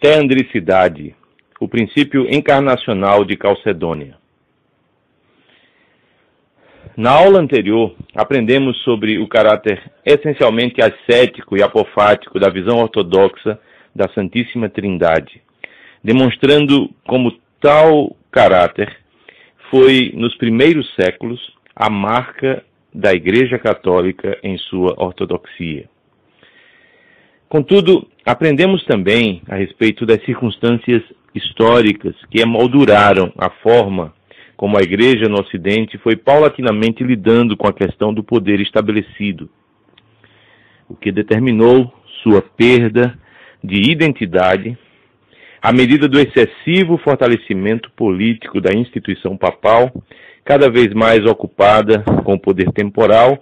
Teandricidade, o princípio encarnacional de Calcedônia. Na aula anterior, aprendemos sobre o caráter essencialmente ascético e apofático da visão ortodoxa da Santíssima Trindade, demonstrando como tal caráter foi, nos primeiros séculos, a marca da Igreja Católica em sua ortodoxia. Contudo, aprendemos também a respeito das circunstâncias históricas que emolduraram a forma como a Igreja no Ocidente foi paulatinamente lidando com a questão do poder estabelecido, o que determinou sua perda de identidade à medida do excessivo fortalecimento político da instituição papal, cada vez mais ocupada com o poder temporal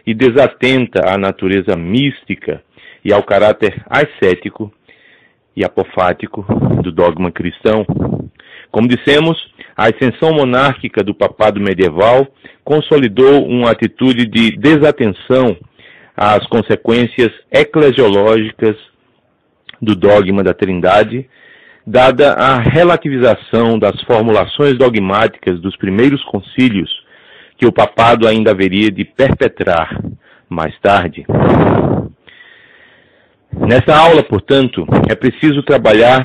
e desatenta à natureza mística e ao caráter ascético e apofático do dogma cristão. Como dissemos, a ascensão monárquica do papado medieval consolidou uma atitude de desatenção às consequências eclesiológicas do dogma da Trindade, dada a relativização das formulações dogmáticas dos primeiros concílios que o papado ainda haveria de perpetrar mais tarde. Nessa aula, portanto, é preciso trabalhar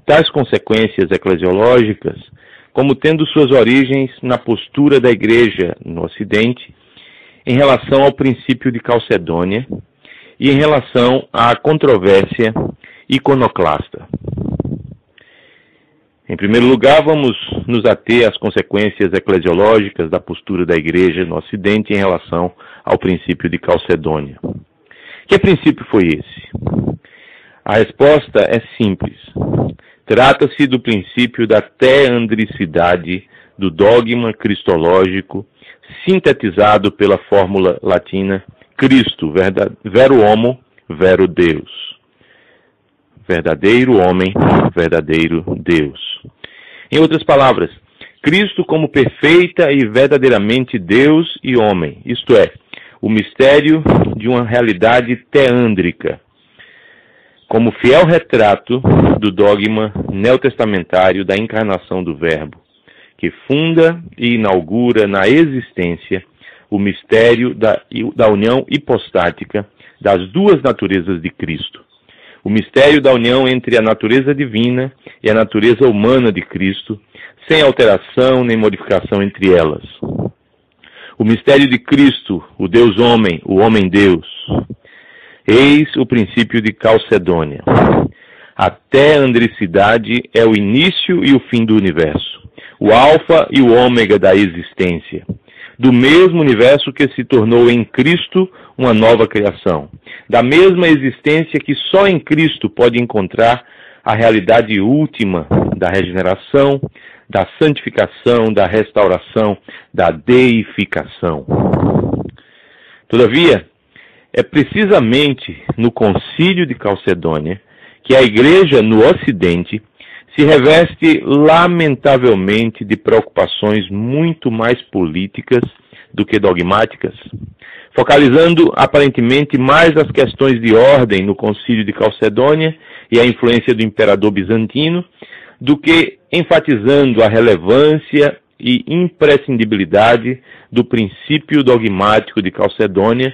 tais consequências eclesiológicas como tendo suas origens na postura da Igreja no Ocidente em relação ao princípio de Calcedônia e em relação à controvérsia iconoclasta. Em primeiro lugar, vamos nos ater às consequências eclesiológicas da postura da Igreja no Ocidente em relação ao princípio de Calcedônia. Que princípio foi esse? A resposta é simples. Trata-se do princípio da teandricidade do dogma cristológico, sintetizado pela fórmula latina Cristo, vero homo, vero Deus. Verdadeiro homem, verdadeiro Deus. Em outras palavras, Cristo como perfeita e verdadeiramente Deus e homem, isto é, o mistério de uma realidade teândrica, como fiel retrato do dogma neotestamentário da encarnação do Verbo, que funda e inaugura na existência o mistério da união hipostática das duas naturezas de Cristo, o mistério da união entre a natureza divina e a natureza humana de Cristo, sem alteração nem modificação entre elas. O mistério de Cristo, o Deus-Homem, o Homem-Deus. Eis o princípio de Calcedônia. A teandricidade é o início e o fim do universo, o alfa e o ômega da existência, do mesmo universo que se tornou em Cristo uma nova criação, da mesma existência que só em Cristo pode encontrar a realidade última da regeneração, da santificação, da restauração, da deificação. Todavia, é precisamente no Concílio de Calcedônia que a Igreja no Ocidente se reveste lamentavelmente de preocupações muito mais políticas do que dogmáticas, focalizando aparentemente mais as questões de ordem no Concílio de Calcedônia e a influência do imperador bizantino, do que enfatizando a relevância e imprescindibilidade do princípio dogmático de Calcedônia,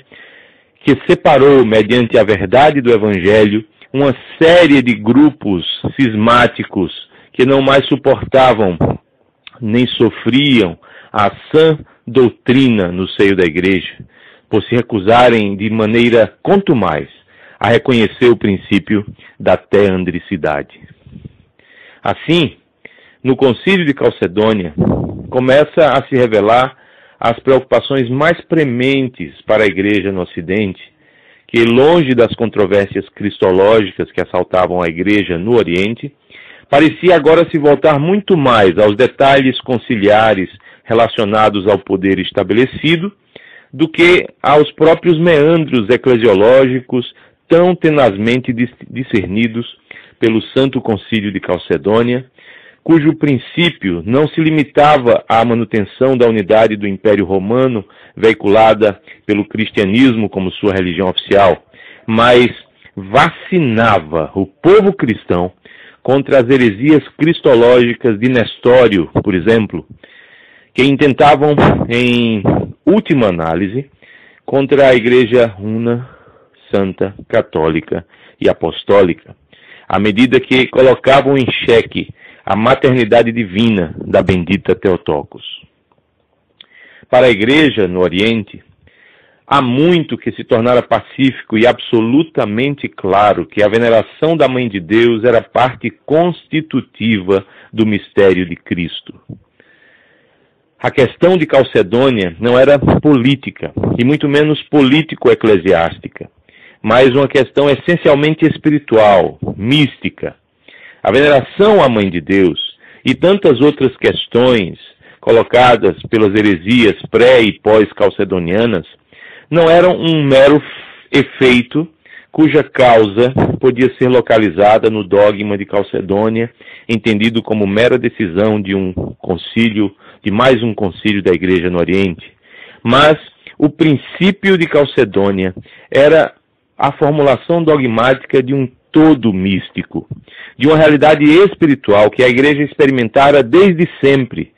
que separou, mediante a verdade do Evangelho, uma série de grupos cismáticos que não mais suportavam nem sofriam a sã doutrina no seio da Igreja, por se recusarem de maneira contumaz a reconhecer o princípio da teandricidade. Assim, no Concílio de Calcedônia, começa a se revelar as preocupações mais prementes para a Igreja no Ocidente, que, longe das controvérsias cristológicas que assaltavam a Igreja no Oriente, parecia agora se voltar muito mais aos detalhes conciliares relacionados ao poder estabelecido do que aos próprios meandros eclesiológicos tão tenazmente discernidos pelo Santo Concílio de Calcedônia, cujo princípio não se limitava à manutenção da unidade do Império Romano, veiculada pelo cristianismo como sua religião oficial, mas vacinava o povo cristão contra as heresias cristológicas de Nestório, por exemplo, que intentavam, em última análise, contra a Igreja Una, Santa, Católica e Apostólica, à medida que colocavam em xeque a maternidade divina da bendita Theotokos. Para a Igreja no Oriente, há muito que se tornara pacífico e absolutamente claro que a veneração da Mãe de Deus era parte constitutiva do mistério de Cristo. A questão de Calcedônia não era política, e muito menos político-eclesiástica, mas uma questão essencialmente espiritual, mística. A veneração à Mãe de Deus e tantas outras questões colocadas pelas heresias pré- e pós-calcedonianas não eram um mero efeito cuja causa podia ser localizada no dogma de Calcedônia, entendido como mera decisão de mais um concílio da Igreja no Oriente. Mas o princípio de Calcedônia era a formulação dogmática de um todo místico, de uma realidade espiritual que a Igreja experimentara desde sempre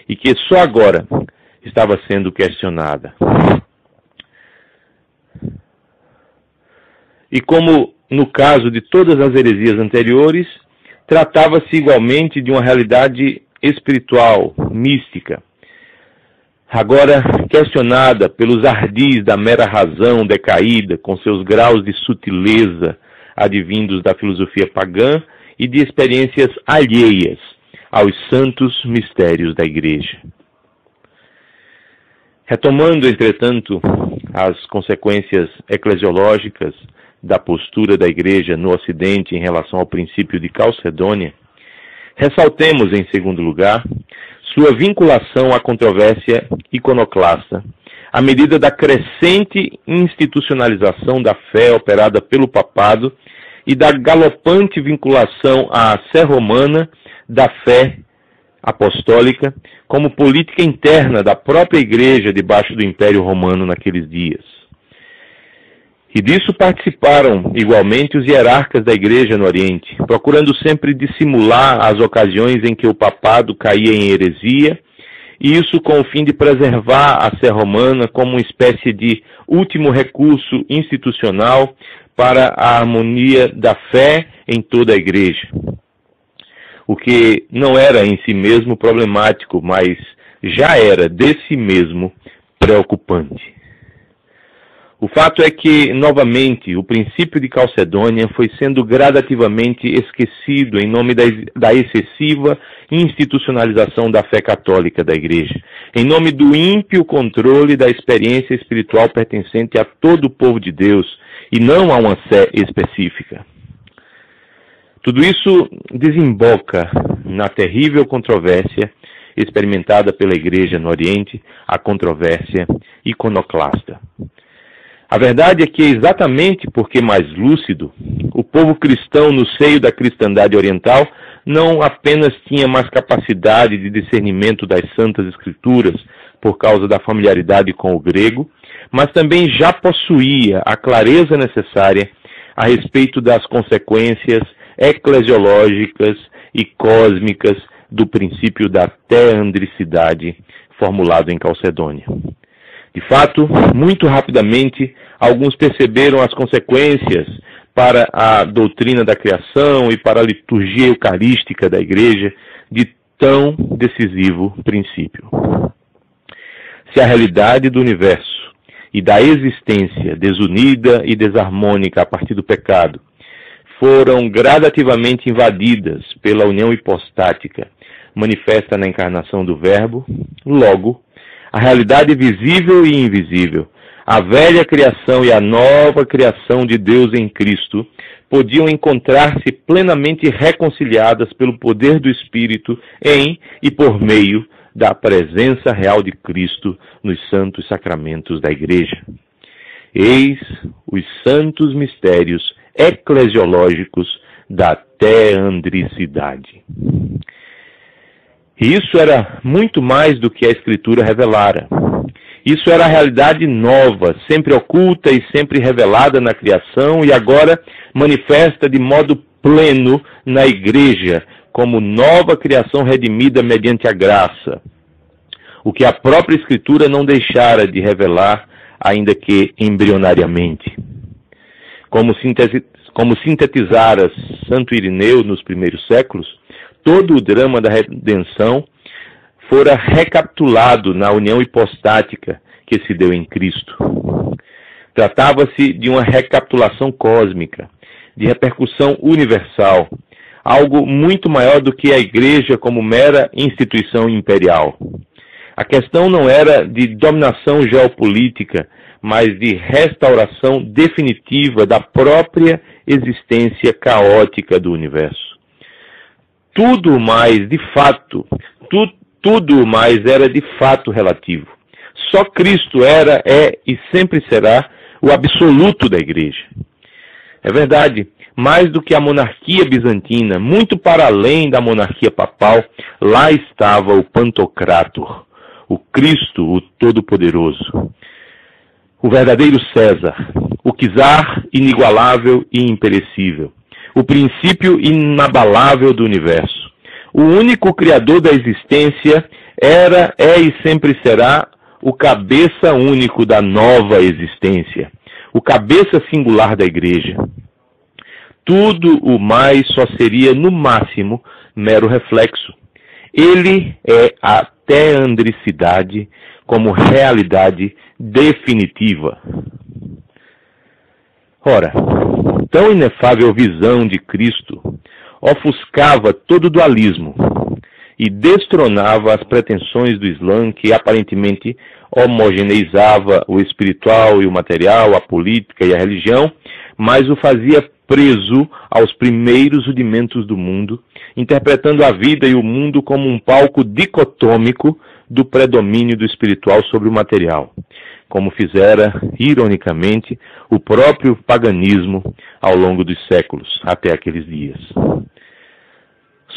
e que só agora estava sendo questionada. E como no caso de todas as heresias anteriores, tratava-se igualmente de uma realidade espiritual, mística, agora questionada pelos ardis da mera razão decaída, com seus graus de sutileza advindos da filosofia pagã e de experiências alheias aos santos mistérios da Igreja. Retomando, entretanto, as consequências eclesiológicas da postura da Igreja no Ocidente em relação ao princípio de Calcedônia, ressaltemos, em segundo lugar, sua vinculação à controvérsia iconoclasta, à medida da crescente institucionalização da fé operada pelo papado e da galopante vinculação à sé romana da fé apostólica como política interna da própria Igreja debaixo do Império Romano naqueles dias. E disso participaram igualmente os hierarcas da Igreja no Oriente, procurando sempre dissimular as ocasiões em que o papado caía em heresia, e isso com o fim de preservar a sé romana como uma espécie de último recurso institucional para a harmonia da fé em toda a Igreja. O que não era em si mesmo problemático, mas já era de si mesmo preocupante. O fato é que, novamente, o princípio de Calcedônia foi sendo gradativamente esquecido em nome da excessiva institucionalização da fé católica da Igreja, em nome do ímpio controle da experiência espiritual pertencente a todo o povo de Deus, e não a uma sé específica. Tudo isso desemboca na terrível controvérsia experimentada pela Igreja no Oriente, a controvérsia iconoclasta. A verdade é que, exatamente porque mais lúcido, o povo cristão no seio da cristandade oriental não apenas tinha mais capacidade de discernimento das Santas Escrituras por causa da familiaridade com o grego, mas também já possuía a clareza necessária a respeito das consequências eclesiológicas e cósmicas do princípio da teandricidade formulado em Calcedônia. De fato, muito rapidamente, alguns perceberam as consequências para a doutrina da criação e para a liturgia eucarística da Igreja de tão decisivo princípio. Se a realidade do universo e da existência desunida e desarmônica a partir do pecado foram gradativamente invadidas pela união hipostática manifesta na encarnação do Verbo, logo, a realidade visível e invisível, a velha criação e a nova criação de Deus em Cristo podiam encontrar-se plenamente reconciliadas pelo poder do Espírito em e por meio da presença real de Cristo nos santos sacramentos da Igreja. Eis os santos mistérios eclesiológicos da teandricidade. E isso era muito mais do que a Escritura revelara. Isso era a realidade nova, sempre oculta e sempre revelada na criação e agora manifesta de modo pleno na igreja, como nova criação redimida mediante a graça. O que a própria Escritura não deixara de revelar, ainda que embrionariamente. Como sintetizara Santo Irineu nos primeiros séculos, todo o drama da redenção fora recapitulado na união hipostática que se deu em Cristo. Tratava-se de uma recapitulação cósmica, de repercussão universal, algo muito maior do que a igreja como mera instituição imperial. A questão não era de dominação geopolítica, mas de restauração definitiva da própria existência caótica do universo. Tudo mais era de fato relativo. Só Cristo era, é e sempre será o absoluto da igreja. É verdade, mais do que a monarquia bizantina, muito para além da monarquia papal, lá estava o Pantocrator, o Cristo, o Todo-Poderoso, o verdadeiro César, o czar inigualável e imperecível, o princípio inabalável do universo. O único criador da existência era, é e sempre será o cabeça único da nova existência, o cabeça singular da igreja. Tudo o mais só seria, no máximo, mero reflexo. Ele é a teandricidade como realidade definitiva. Ora, tão inefável visão de Cristo ofuscava todo o dualismo e destronava as pretensões do Islã, que aparentemente homogeneizava o espiritual e o material, a política e a religião, mas o fazia preso aos primeiros rudimentos do mundo, interpretando a vida e o mundo como um palco dicotômico do predomínio do espiritual sobre o material, como fizera, ironicamente, o próprio paganismo ao longo dos séculos, até aqueles dias.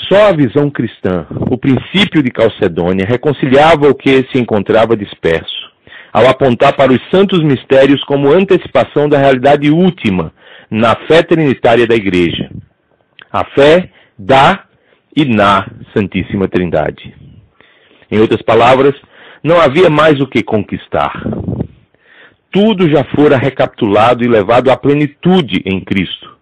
Só a visão cristã, o princípio de Calcedônia, reconciliava o que se encontrava disperso, ao apontar para os santos mistérios como antecipação da realidade última na fé trinitária da Igreja, a fé da e na Santíssima Trindade. Em outras palavras, não havia mais o que conquistar. Tudo já fora recapitulado e levado à plenitude em Cristo.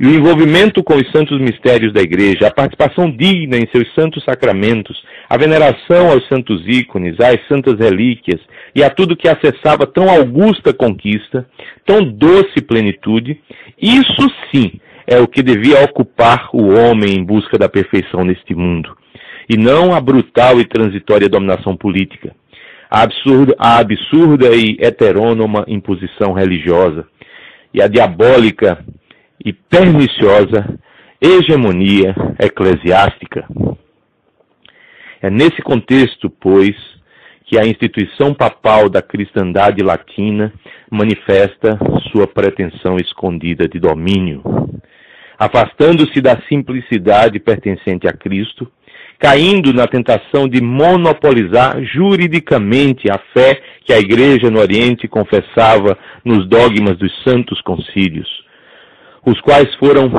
E o envolvimento com os santos mistérios da Igreja, a participação digna em seus santos sacramentos, a veneração aos santos ícones, às santas relíquias e a tudo que acessava tão augusta conquista, tão doce plenitude, isso sim é o que devia ocupar o homem em busca da perfeição neste mundo, e não a brutal e transitória dominação política, a absurda e heterônoma imposição religiosa, e a diabólica e perniciosa hegemonia eclesiástica. É nesse contexto, pois, que a instituição papal da cristandade latina manifesta sua pretensão escondida de domínio, afastando-se da simplicidade pertencente a Cristo, caindo na tentação de monopolizar juridicamente a fé que a Igreja no Oriente confessava nos dogmas dos santos concílios, os quais foram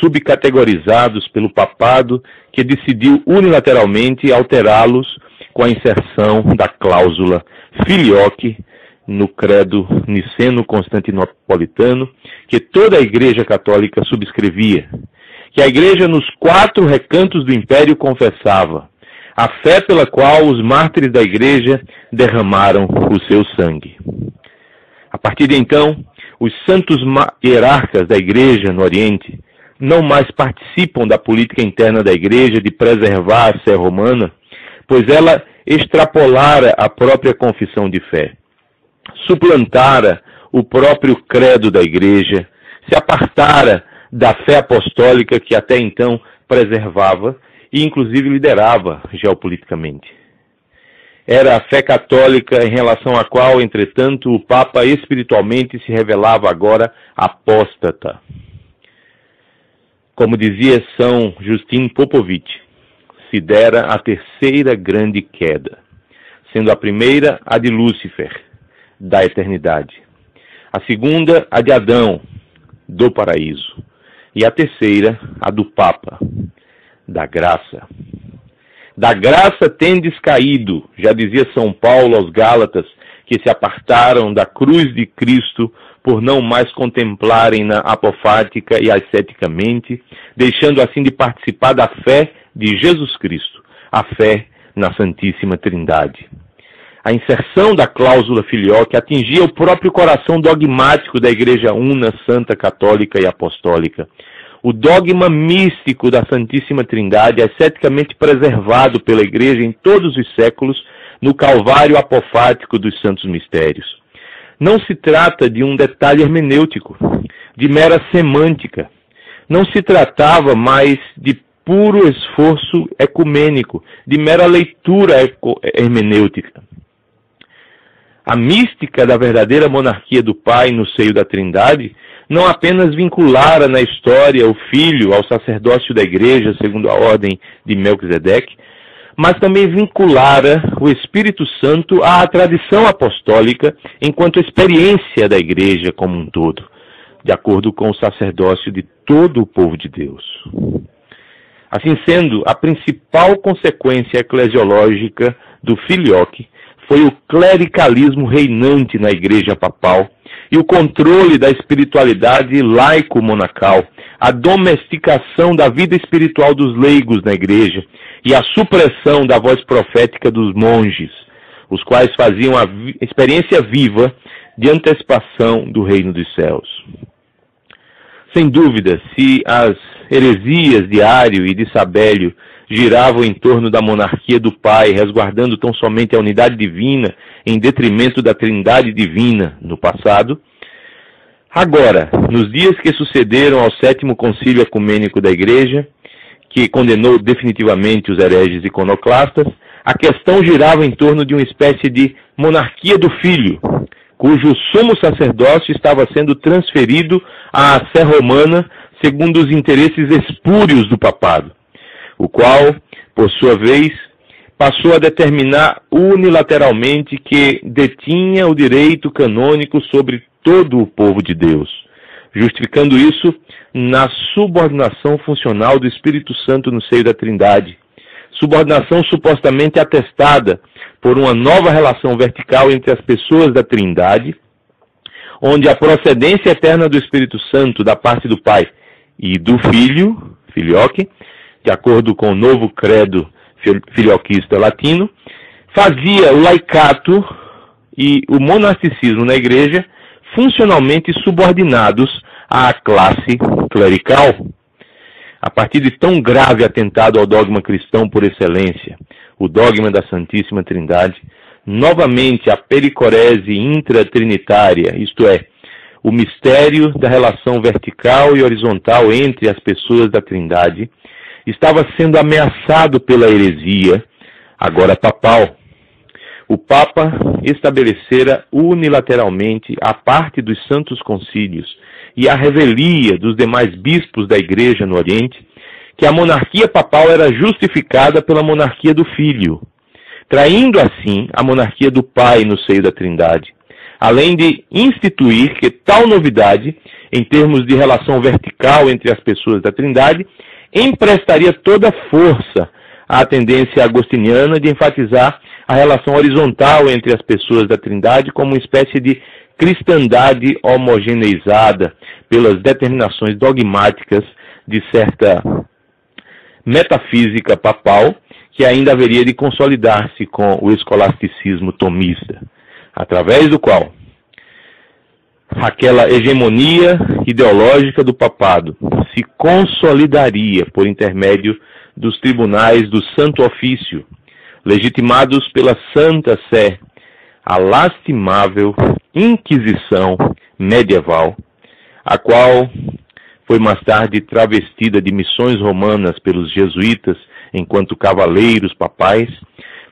subcategorizados pelo papado, que decidiu unilateralmente alterá-los com a inserção da cláusula filioque no credo niceno-constantinopolitano, que toda a Igreja Católica subscrevia, que a Igreja nos 4 recantos do Império confessava, a fé pela qual os mártires da Igreja derramaram o seu sangue. A partir de então, os santos hierarcas da Igreja no Oriente não mais participam da política interna da Igreja de preservar a sé romana, pois ela extrapolara a própria confissão de fé, suplantara o próprio credo da Igreja, se apartara da fé apostólica que até então preservava e inclusive liderava geopoliticamente. Era a fé católica em relação à qual, entretanto, o Papa espiritualmente se revelava agora apóstata. Como dizia São Justin Popovich, se dera a terceira grande queda, sendo a primeira a de Lúcifer, da eternidade. A segunda, a de Adão, do paraíso. E a terceira, a do Papa, da graça. Da graça tendes caído, já dizia São Paulo aos Gálatas, que se apartaram da cruz de Cristo por não mais contemplarem-na apofática e asceticamente, deixando assim de participar da fé de Jesus Cristo, a fé na Santíssima Trindade. A inserção da cláusula filioque atingia o próprio coração dogmático da Igreja Una, Santa, Católica e Apostólica. O dogma místico da Santíssima Trindade, asceticamente preservado pela Igreja em todos os séculos, no calvário apofático dos Santos Mistérios. Não se trata de um detalhe hermenêutico, de mera semântica. Não se tratava mais de puro esforço ecumênico, de mera leitura hermenêutica. A mística da verdadeira monarquia do Pai no seio da Trindade não apenas vinculara na história o Filho ao sacerdócio da Igreja, segundo a ordem de Melquisedeque, mas também vinculara o Espírito Santo à tradição apostólica enquanto experiência da Igreja como um todo, de acordo com o sacerdócio de todo o povo de Deus. Assim sendo, a principal consequência eclesiológica do filioque foi o clericalismo reinante na Igreja Papal e o controle da espiritualidade laico-monacal, a domesticação da vida espiritual dos leigos na Igreja e a supressão da voz profética dos monges, os quais faziam a experiência viva de antecipação do reino dos céus. Sem dúvida, se as heresias de Ário e de Sabélio giravam em torno da monarquia do Pai, resguardando tão somente a unidade divina em detrimento da Trindade divina no passado, agora, nos dias que sucederam ao 7º Concílio Ecumênico da Igreja, que condenou definitivamente os hereges iconoclastas, a questão girava em torno de uma espécie de monarquia do Filho, cujo sumo sacerdócio estava sendo transferido à Sé Romana segundo os interesses espúrios do papado, o qual, por sua vez, passou a determinar unilateralmente que detinha o direito canônico sobre todo o povo de Deus, justificando isso na subordinação funcional do Espírito Santo no seio da Trindade, subordinação supostamente atestada por uma nova relação vertical entre as pessoas da Trindade, onde a procedência eterna do Espírito Santo da parte do Pai e do Filho, filioque, de acordo com o novo credo filioquista latino, fazia o laicato e o monasticismo na Igreja funcionalmente subordinados à classe clerical. A partir de tão grave atentado ao dogma cristão por excelência, o dogma da Santíssima Trindade, novamente a pericorese intratrinitária, isto é, o mistério da relação vertical e horizontal entre as pessoas da Trindade, estava sendo ameaçado pela heresia, agora papal. O Papa estabelecera unilateralmente a parte dos santos concílios e a revelia dos demais bispos da Igreja no Oriente que a monarquia papal era justificada pela monarquia do Filho, traindo assim a monarquia do Pai no seio da Trindade, além de instituir que tal novidade, em termos de relação vertical entre as pessoas da Trindade, emprestaria toda a força à tendência agostiniana de enfatizar a relação horizontal entre as pessoas da Trindade como uma espécie de cristandade homogeneizada pelas determinações dogmáticas de certa metafísica papal que ainda haveria de consolidar-se com o escolasticismo tomista, através do qual aquela hegemonia ideológica do papado se consolidaria por intermédio dos tribunais do Santo Ofício, legitimados pela Santa Sé, a lastimável Inquisição medieval, a qual foi mais tarde travestida de missões romanas pelos jesuítas enquanto cavaleiros papais,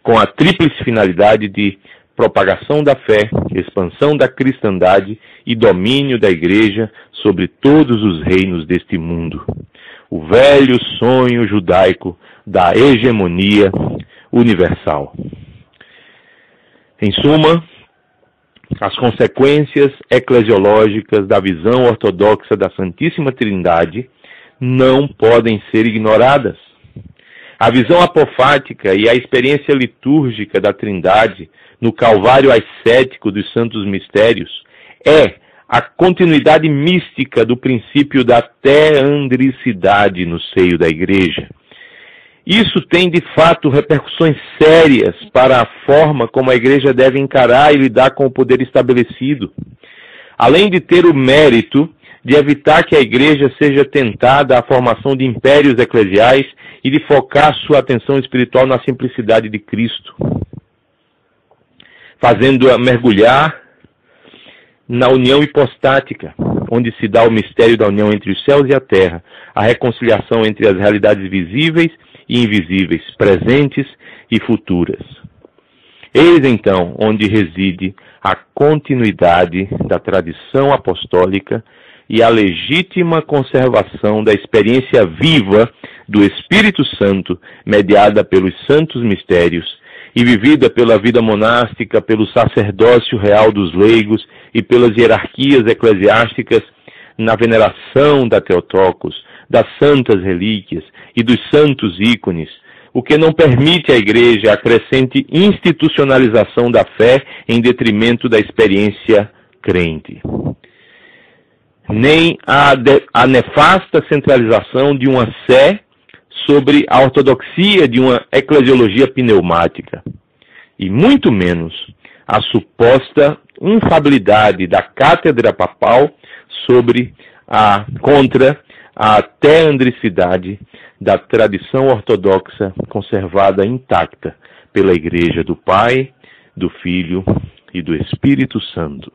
com a tríplice finalidade de propagação da fé, expansão da cristandade e domínio da Igreja sobre todos os reinos deste mundo. O velho sonho judaico da hegemonia universal. Em suma, as consequências eclesiológicas da visão ortodoxa da Santíssima Trindade não podem ser ignoradas. A visão apofática e a experiência litúrgica da Trindade no Calvário ascético dos Santos Mistérios é a continuidade mística do princípio da teandricidade no seio da Igreja. Isso tem, de fato, repercussões sérias para a forma como a Igreja deve encarar e lidar com o poder estabelecido. Além de ter o mérito de evitar que a Igreja seja tentada à formação de impérios eclesiais e de focar sua atenção espiritual na simplicidade de Cristo, fazendo-a mergulhar na união hipostática, onde se dá o mistério da união entre os céus e a terra, a reconciliação entre as realidades visíveis e invisíveis, presentes e futuras. Eis então onde reside a continuidade da tradição apostólica e a legítima conservação da experiência viva do Espírito Santo, mediada pelos santos mistérios e vivida pela vida monástica, pelo sacerdócio real dos leigos e pelas hierarquias eclesiásticas na veneração da Theotokos, das santas relíquias e dos santos ícones, o que não permite à Igreja a crescente institucionalização da fé em detrimento da experiência crente, nem a nefasta centralização de uma sé sobre a ortodoxia de uma eclesiologia pneumática, e muito menos a suposta infalibilidade da cátedra papal contra a teandricidade da tradição ortodoxa conservada intacta pela Igreja do Pai, do Filho e do Espírito Santo.